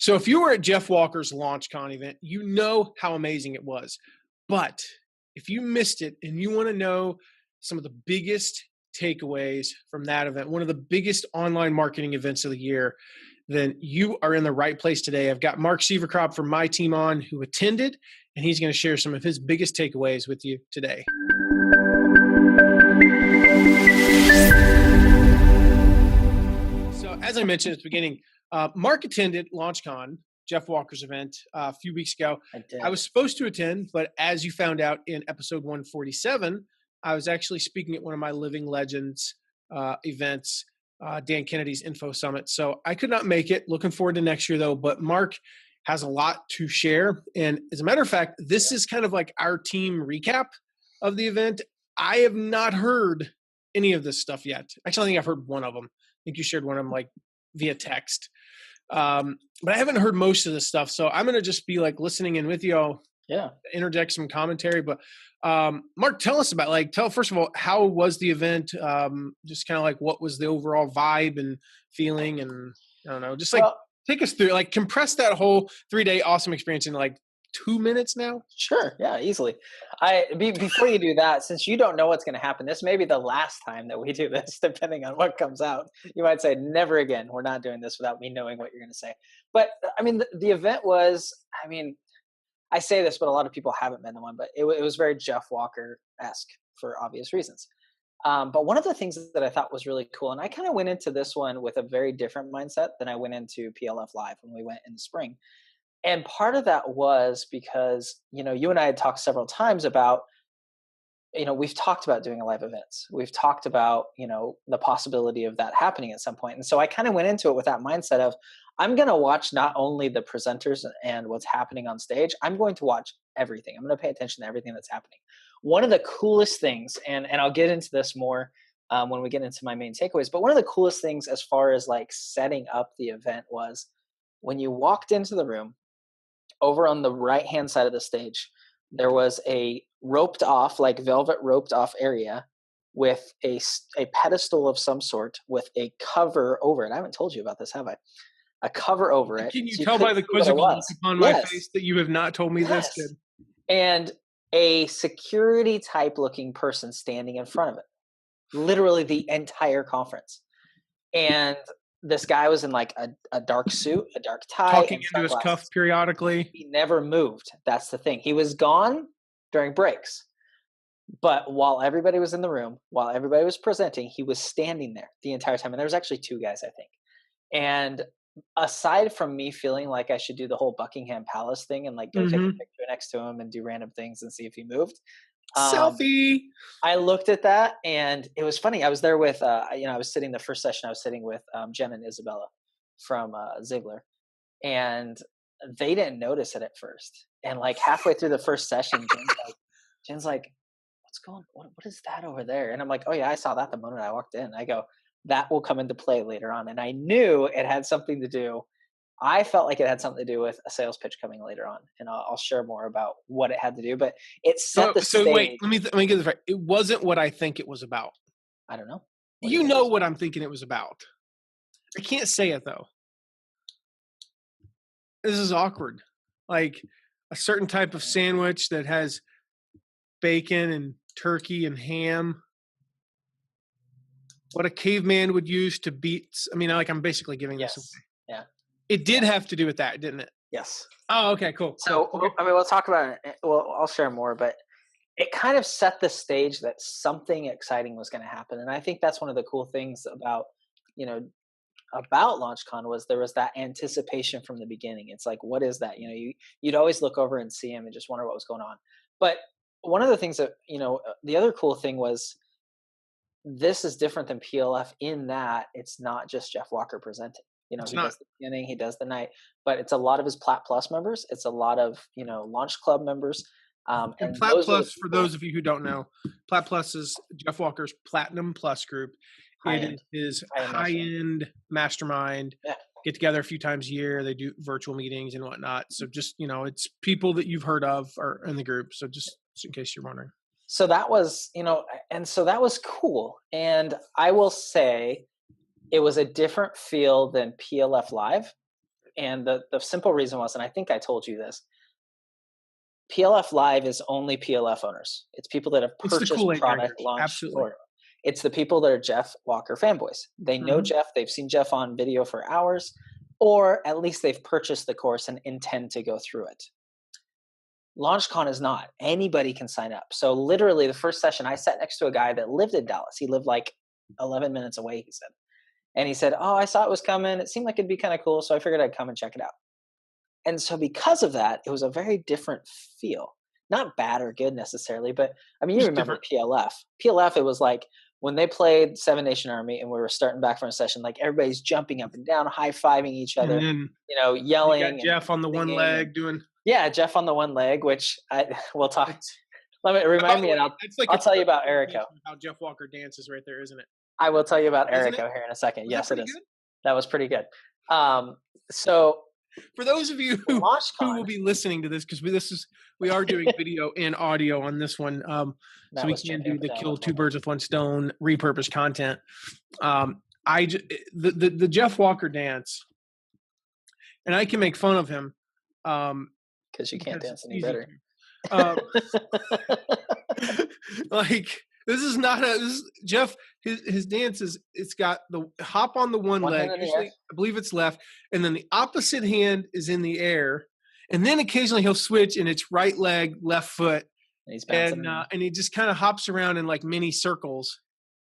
So if you were at Jeff Walker's LaunchCon event, you know how amazing it was. But if you missed it and you want to know some of the biggest takeaways from that event, one of the biggest online marketing events of the year, then you are in the right place today. I've got Mark Sieverkropp from my team on who attended, and he's going to share some of his biggest takeaways with you today. So as I mentioned at the beginning, Mark attended LaunchCon, Jeff Walker's event, a few weeks ago. I was supposed to attend, but as you found out in episode 147, I was actually speaking at one of my Living Legends events, Dan Kennedy's Info Summit. So I could not make it. Looking forward to next year, though. But Mark has a lot to share. And as a matter of fact, this is kind of like our team recap of the event. I have not heard any of this stuff yet. Actually, I think I've heard one of them. I think you shared one of them like via text. But I haven't heard most of this stuff. So I'm going to just be like listening in with you. Yeah. Interject some commentary. But Mark, tell us about first of all, how was the event? Just kind of like what was the overall vibe and feeling, and I don't know, just take us through, compress that whole 3-day awesome experience in 2 minutes now. Sure. Yeah, easily. Before you do that, since you don't know what's going to happen, this may be the last time that we do this, depending on what comes out. You might say, never again. We're not doing this without me knowing what you're going to say. But I mean, the event was, I say this, but a lot of people haven't been the one, but it was very Jeff Walker-esque for obvious reasons. But one of the things that I thought was really cool, and I kind of went into this one with a very different mindset than I went into PLF Live when we went in the spring. And part of that was because, you and I had talked several times about, we've talked about doing live events. We've talked about, the possibility of that happening at some point. And so I kind of went into it with that mindset of, I'm going to watch not only the presenters and what's happening on stage, I'm going to watch everything. I'm going to pay attention to everything that's happening. One of the coolest things, and I'll get into this more when we get into my main takeaways, but one of the coolest things as far as setting up the event was when you walked into the room, over on the right-hand side of the stage, there was a roped off, velvet roped off area with a pedestal of some sort with a cover over it. I haven't told you about this, have I? A cover over it. Can you tell by the quizzical look upon my face that you have not told me this? Good. And a security type looking person standing in front of it. Literally the entire conference. And this guy was in a dark suit, a dark tie. Talking into his cuff periodically. He never moved. That's the thing. He was gone during breaks. But while everybody was in the room, while everybody was presenting, he was standing there the entire time. And there was actually 2 guys, I think. And aside from me feeling like I should do the whole Buckingham Palace thing and go take a picture next to him and do random things and see if he moved. Selfie. I looked at that and it was funny. I was there with, I was sitting the first session, I was sitting with Jen and Isabella from Ziegler, and they didn't notice it at first. And halfway through the first session, Jen's like, what is that over there? And I'm like, oh yeah, I saw that the moment I walked in. I go, that will come into play later on. And I knew it had something to do. I felt like it had something to do with a sales pitch coming later on, and I'll share more about what it had to do. But it set the stage. So wait, let me get this right. It wasn't what I think it was about. I don't know. You know what I'm thinking it was about. I can't say it though. This is awkward. A certain type of sandwich that has bacon and turkey and ham. What a caveman would use to beat. I'm basically giving this away. Yeah. It did have to do with that, didn't it? Yes. Oh, okay, cool. So, we'll talk about it. Well, I'll share more, but it kind of set the stage that something exciting was going to happen. And I think that's one of the cool things about LaunchCon was there was that anticipation from the beginning. It's what is that? You'd always look over and see him and just wonder what was going on. But one of the things that, the other cool thing was this is different than PLF in that it's not just Jeff Walker presenting. He does the beginning, he does the night, but it's a lot of his Plat Plus members. It's a lot of, Launch Club members. And Plat Plus, for those of you who don't know, Plat Plus is Jeff Walker's Platinum Plus group. It is his high-end mastermind. Yeah. Get together a few times a year. They do virtual meetings and whatnot. So just, it's people that you've heard of are in the group. So just in case you're wondering. So that was, and so that was cool. And I will say it was a different feel than PLF Live. And the simple reason was, and I think I told you this, PLF Live is only PLF owners. It's people that have It's the purchased Kool-Aid product drinkers. launch Absolutely. for. It's the people that are Jeff Walker fanboys. They know Jeff. They've seen Jeff on video for hours, or at least they've purchased the course and intend to go through it. LaunchCon is not. Anybody can sign up. So literally the first session, I sat next to a guy that lived in Dallas. He lived like 11 minutes away, he said. And he said, oh, I saw it was coming. It seemed like it'd be kind of cool. So I figured I'd come and check it out. And so because of that, it was a very different feel. Not bad or good necessarily, but I mean, you remember PLF. PLF, it was like when they played Seven Nation Army and we were starting back from a session, like everybody's jumping up and down, high-fiving each other, then, yelling. You got Jeff on the one leg doing. Yeah, Jeff on the one leg, which we'll talk. Let me remind me, and I'll tell you about Erico. How Jeff Walker dances right there, isn't it? I will tell you about Erico here in a second. Yes, it is. Good? That was pretty good. So for those of you who will be listening to this, because we are doing video and audio on this one, so we can do the kill two birds with one stone repurposed content. The Jeff Walker dance, and I can make fun of him because you can't dance any better. Like this is not Jeff. His dance it's got the hop on the one leg. Usually, I believe it's left, and then the opposite hand is in the air, and then occasionally he'll switch and it's right leg, left foot, and he's bouncing and he just kind of hops around in like mini circles.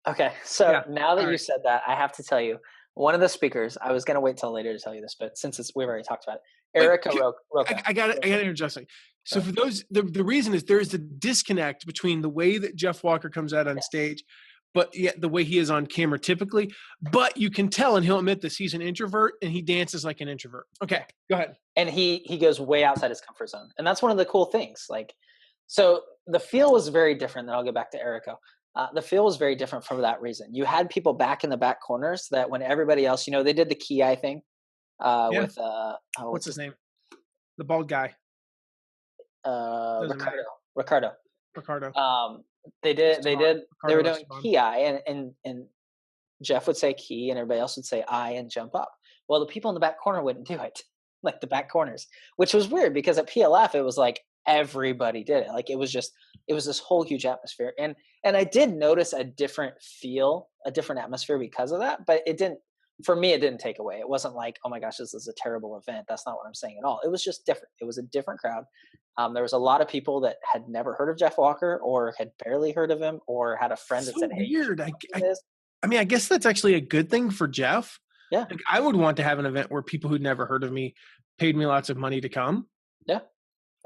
Okay, so now that you said that, I have to tell you, one of the speakers. I was going to wait till later to tell you this, but since we've already talked about it, Erica Roca. I got to interject something. So for those, the reason is there is a disconnect between the way that Jeff Walker comes out on stage, but yet the way he is on camera typically. But you can tell, and he'll admit this, he's an introvert and he dances like an introvert. Okay, go ahead. And he goes way outside his comfort zone, and that's one of the cool things. Like, so the feel was very different. Then I'll get back to Erico. The feel was very different for that reason. You had people back in the back corners that when everybody else, they did the key eye thing with what's his name? The bald guy. Ricardo. They were doing key eye and Jeff would say key and everybody else would say I and jump up. Well, the people in the back corner wouldn't do it, like the back corners, which was weird because at PLF it was like everybody did it. Like it was this whole huge atmosphere. And I did notice a different feel, a different atmosphere because of that, but it didn't take away. It wasn't like, oh my gosh, this is a terrible event. That's not what I'm saying at all. It was just different. It was a different crowd. There was a lot of people that had never heard of Jeff Walker or had barely heard of him or had a friend that said, hey, weird. I mean, I guess that's actually a good thing for Jeff. Yeah. Like, I would want to have an event where people who'd never heard of me paid me lots of money to come. Yeah.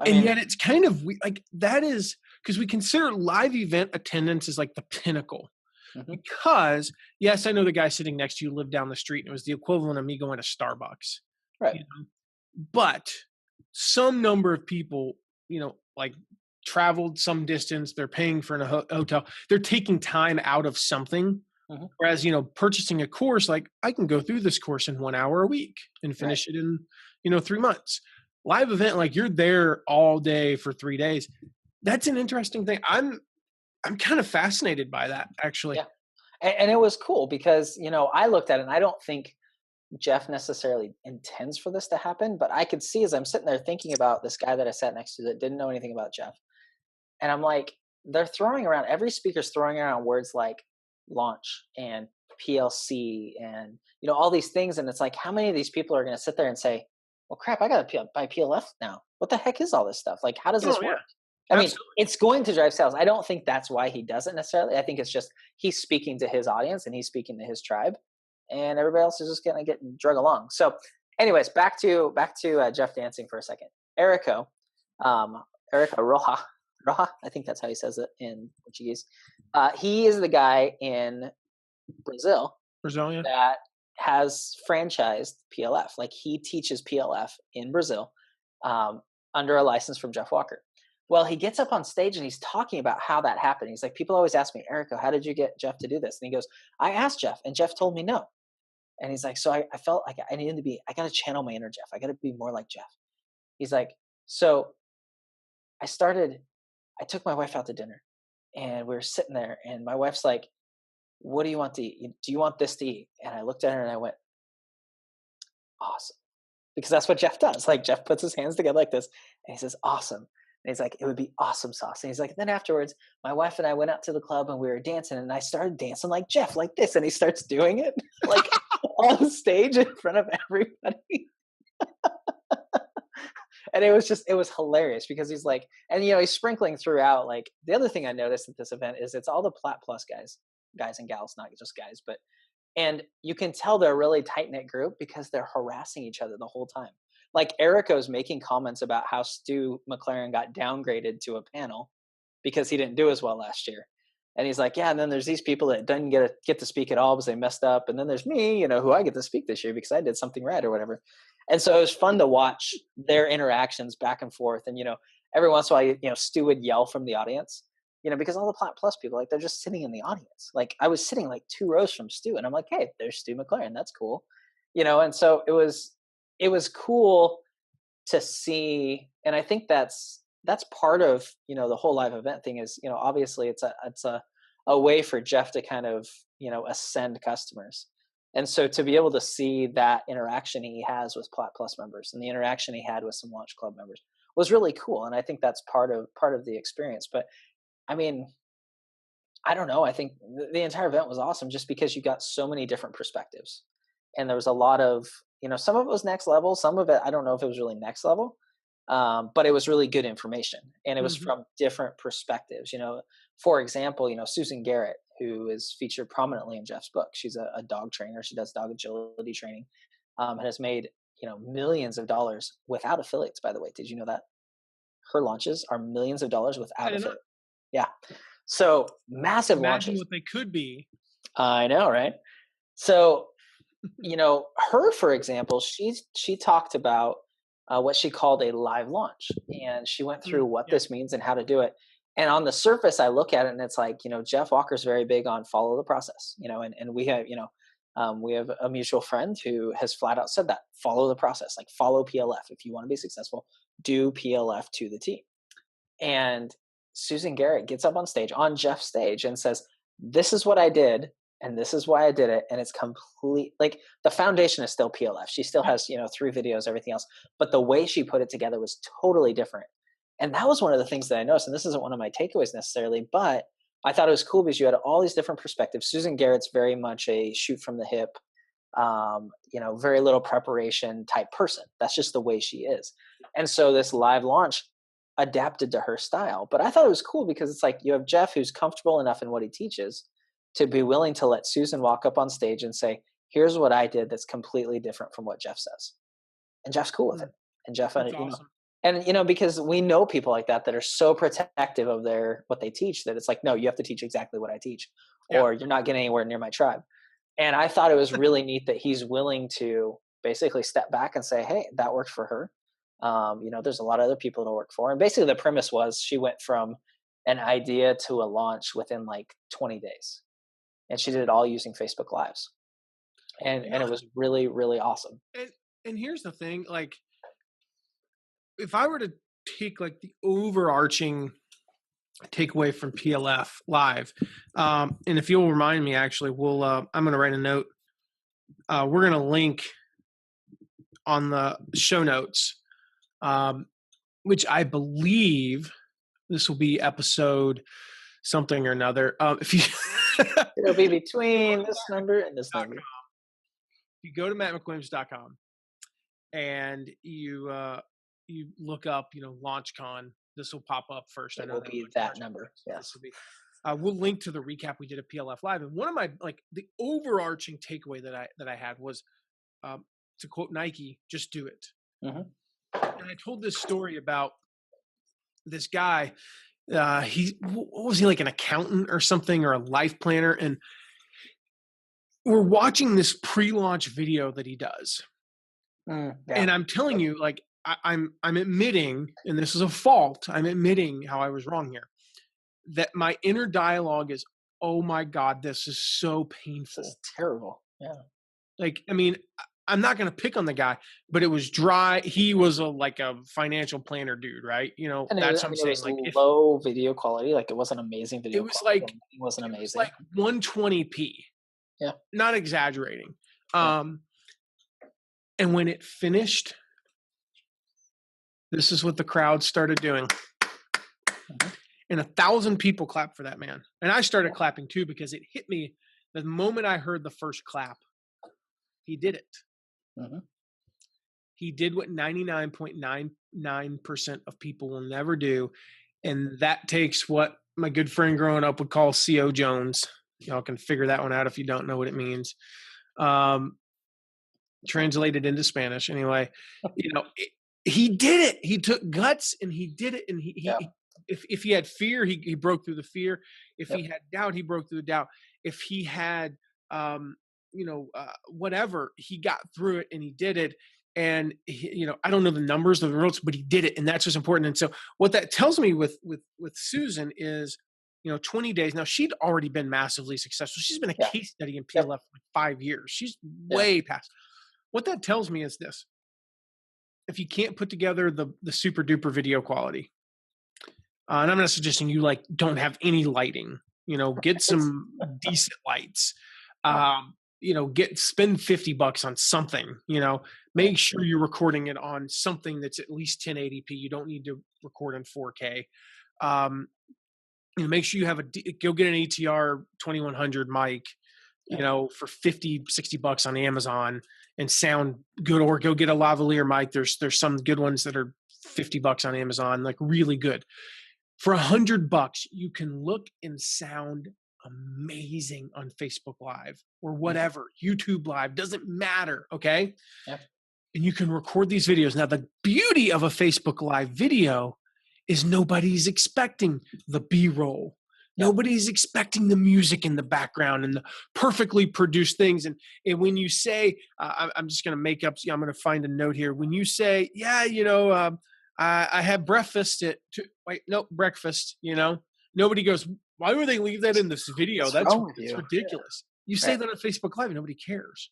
Yet it's kind of like that is because we consider live event attendance as like the pinnacle. Mm-hmm. Because yes, I know the guy sitting next to you lived down the street and it was the equivalent of me going to Starbucks. Right. But some number of people, like traveled some distance, they're paying for a hotel, they're taking time out of something. Mm-hmm. Whereas, purchasing a course, like I can go through this course in 1 hour a week and finish it in, 3 months. Live event, like you're there all day for 3 days. That's an interesting thing. I'm kind of fascinated by that, actually. Yeah. And it was cool because, I looked at it and I don't think Jeff necessarily intends for this to happen, but I could see as I'm sitting there thinking about this guy that I sat next to that didn't know anything about Jeff. And I'm like, every speaker's throwing around words like launch and PLC and, all these things. And it's like, how many of these people are going to sit there and say, well, crap, I got to buy PLF now. What the heck is all this stuff? Like, how does this work? I mean, it's going to drive sales. I don't think that's why he does it necessarily. I think it's just he's speaking to his audience and he's speaking to his tribe, and everybody else is just going to get drug along. So, anyways, back to Jeff dancing for a second. Erico Roja, I think that's how he says it in Portuguese. He is the guy in Brazil, yeah, that has franchised PLF. Like he teaches PLF in Brazil under a license from Jeff Walker. Well, he gets up on stage and he's talking about how that happened. He's like, people always ask me, Erico, how did you get Jeff to do this? And he goes, I asked Jeff and Jeff told me no. And he's like, so I felt like I got to channel my inner Jeff. I got to be more like Jeff. He's like, so I took my wife out to dinner and we were sitting there and my wife's like, what do you want to eat? Do you want this to eat? And I looked at her and I went, awesome. because that's what Jeff does. Like Jeff puts his hands together like this and he says, awesome. And he's like, it would be awesome sauce. And he's like, then afterwards, my wife and I went out to the club and we were dancing and I started dancing like Jeff, like this. And he starts doing it like on stage in front of everybody. And it was hilarious because he's like, and he's sprinkling throughout. Like the other thing I noticed at this event is it's all the Plat Plus guys and gals, not just guys, and you can tell they're a really tight knit group because they're harassing each other the whole time. Like Erico's making comments about how Stu McLaren got downgraded to a panel because he didn't do as well last year. And he's like, yeah, and then there's these people that didn't get to speak at all because they messed up. And then there's me, who I get to speak this year because I did something right or whatever. And so it was fun to watch their interactions back and forth. And, every once in a while, Stu would yell from the audience, because all the Plat Plus people, like, they're just sitting in the audience. Like, I was sitting like 2 rows from Stu, and I'm like, hey, there's Stu McLaren. That's cool. And so it was cool to see. And I think that's part of, the whole live event thing is, obviously it's a way for Jeff to kind of, ascend customers. And so to be able to see that interaction he has with Plat Plus members and the interaction he had with some Launch Club members was really cool. And I think that's part of the experience. But I mean, I don't know. I think the entire event was awesome just because you got so many different perspectives. And there was a lot of, some of it was next level. Some of it, I don't know if it was really next level, but it was really good information. And it was from different perspectives. For example, Susan Garrett, who is featured prominently in Jeff's book. She's a dog trainer. She does dog agility training, and has made, millions of dollars without affiliates, by the way. Did you know that? Her launches are millions of dollars without affiliates. Yeah. So massive Imagine launches. what they could be. I know, right? So, her, for example, she talked about what she called a live launch, and she went through what this means and how to do it. And on the surface, I look at it and it's like, Jeff Walker's very big on follow the process, and we have, we have a mutual friend who has flat out said that follow the process, like follow PLF. If you want to be successful, do PLF to the T. And Susan Garrett gets up on stage, on Jeff's stage, and says, this is what I did. And this is why I did it. And it's complete, like the foundation is still PLF. She still has, 3 videos, everything else. But the way she put it together was totally different. And that was one of the things that I noticed. And this isn't one of my takeaways necessarily, but I thought it was cool because you had all these different perspectives. Susan Garrett's very much a shoot from the hip, very little preparation type person. That's just the way she is. And so this live launch adapted to her style. But I thought it was cool because it's like you have Jeff who's comfortable enough in what he teaches to be willing to let Susan walk up on stage and say, here's what I did that's completely different from what Jeff says. And Jeff's cool with it. And Jeff, awesome. And because we know people like that are so protective of what they teach that it's like, no, you have to teach exactly what I teach, or you're not getting anywhere near my tribe. And I thought it was really neat that he's willing to basically step back and say, hey, that worked for her. There's a lot of other people to work for. And basically the premise was she went from an idea to a launch within like 20 days. And she did it all using Facebook Lives. And it was really, really awesome. And here's the thing, like, if I were to take like the overarching takeaway from PLF Live, and if you'll remind me, actually, I'm going to write a note. We're going to link on the show notes, which I believe this will be episode something or another. If you it'll be between this number and this number. If you go to mattmcwilliams.com and you look up, LaunchCon, this will pop up first. It will be that number. Yes. We'll link to the recap we did at PLF Live. And one of my, the overarching takeaway that I had was, to quote Nike, just do it. Mm-hmm. And I told this story about this guy. What was he, like an accountant or something, or a life planner? And we're watching this pre-launch video that he does. And I'm telling you, like, I'm admitting, and this is a fault, I'm admitting how I was wrong here, that my inner dialogue is, oh my God, this is so painful. This is terrible. Yeah. Like, I mean, I'm not going to pick on the guy, but it was dry. He was like a financial planner dude, right? And that's what I'm saying. It was low video quality. Like, it wasn't amazing video quality. It wasn't amazing. It was like 120p. Yeah. Not exaggerating. And when it finished, This is what the crowd started doing. And 1,000 people clapped for that man. And I started clapping too, because it hit me the moment I heard the first clap. He did it. He did what 99.99% of people will never do. And that takes what my good friend growing up would call C.O. Jones. Y'all can figure that one out if you don't know what it means. Translated into Spanish. Anyway, he did it. He took guts and he did it. And if he had fear, he broke through the fear. If he had doubt, he broke through the doubt. If he had, whatever, he got through it and he did it. And I don't know the numbers of the results, but he did it, and that's what's important. And so, what that tells me with Susan is, 20 days now. She'd already been massively successful. She's been a case study in PLF for 5 years. She's way past. What that tells me is this: if you can't put together the super duper video quality, and I'm not suggesting you don't have any lighting. Get some decent lights. Spend $50 on something. Make sure you're recording it on something that's at least 1080p. You don't need to record in 4K. Make sure you have go get an ATR 2100 mic, for $50-$60 on Amazon and sound good, or go get a lavalier mic. There's some good ones that are $50 on Amazon, really good. For $100, you can look and sound amazing on Facebook Live or whatever, YouTube Live, doesn't matter. Okay. Yep. And you can record these videos. Now, the beauty of a Facebook Live video is nobody's expecting the B-roll. Yep. Nobody's expecting the music in the background and the perfectly produced things. And when you say, I'm just going to make up, I'm going to find a note here. When you say, I had breakfast breakfast, nobody goes, why would they leave that in this video? That's ridiculous. You say that on Facebook Live and nobody cares.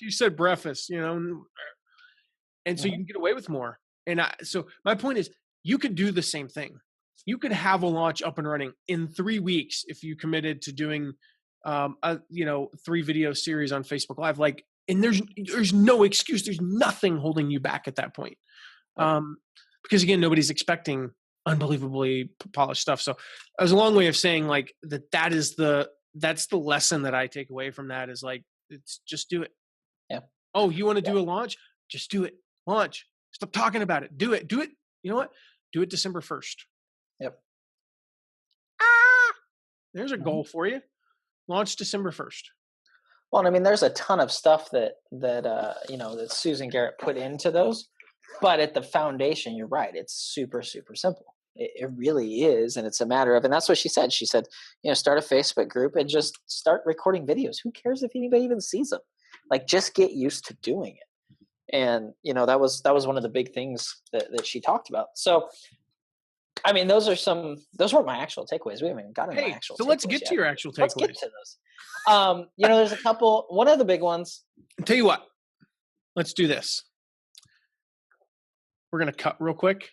You said breakfast, and so you can get away with more. And so my point is, you could do the same thing. You could have a launch up and running in 3 weeks if you committed to doing, 3 video series on Facebook Live. And there's no excuse. There's nothing holding you back at that point. Because again, nobody's expecting unbelievably polished stuff. So that was a long way of saying that's the lesson that I take away from that is it's just do it. Yeah. Oh, you want to do a launch? Just do it. Launch. Stop talking about it. Do it. Do it. You know what? Do it December 1st. Yep. There's a goal for you. Launch December 1st. Well, there's a ton of stuff that Susan Garrett put into those, but at the foundation, you're right. It's super, super simple. It really is. And it's a matter of, and that's what she said. She said, start a Facebook group and just start recording videos. Who cares if anybody even sees them? Just get used to doing it. And, that was one of the big things that she talked about. So, those weren't my actual takeaways. We haven't even gotten my actual takeaways. So let's get to your actual takeaways. Let's get to those. There's a couple, one of the big ones. I'll tell you what, let's do this. We're going to cut real quick.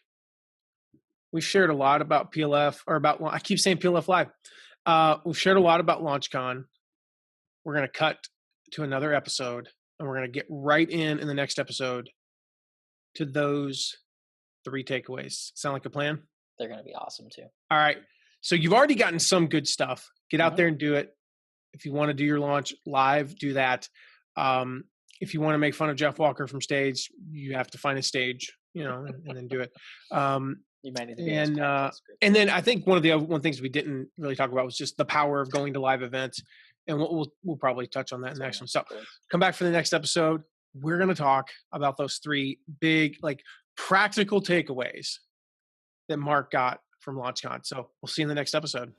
We've shared a lot about PLF I keep saying PLF Live. We've shared a lot about LaunchCon. We're going to cut to another episode, and we're going to get right in the next episode to those 3 takeaways. Sound like a plan? They're going to be awesome too. All right. So you've already gotten some good stuff. Get out there and do it. If you want to do your launch live, do that. If you want to make fun of Jeff Walker from stage, you have to find a stage, and then do it. You might need to be and then I think one of the things we didn't really talk about was just the power of going to live events, and we'll probably touch on that in the next one. So come back for the next episode. We're going to talk about those 3 big, practical takeaways that Mark got from LaunchCon. So we'll see you in the next episode.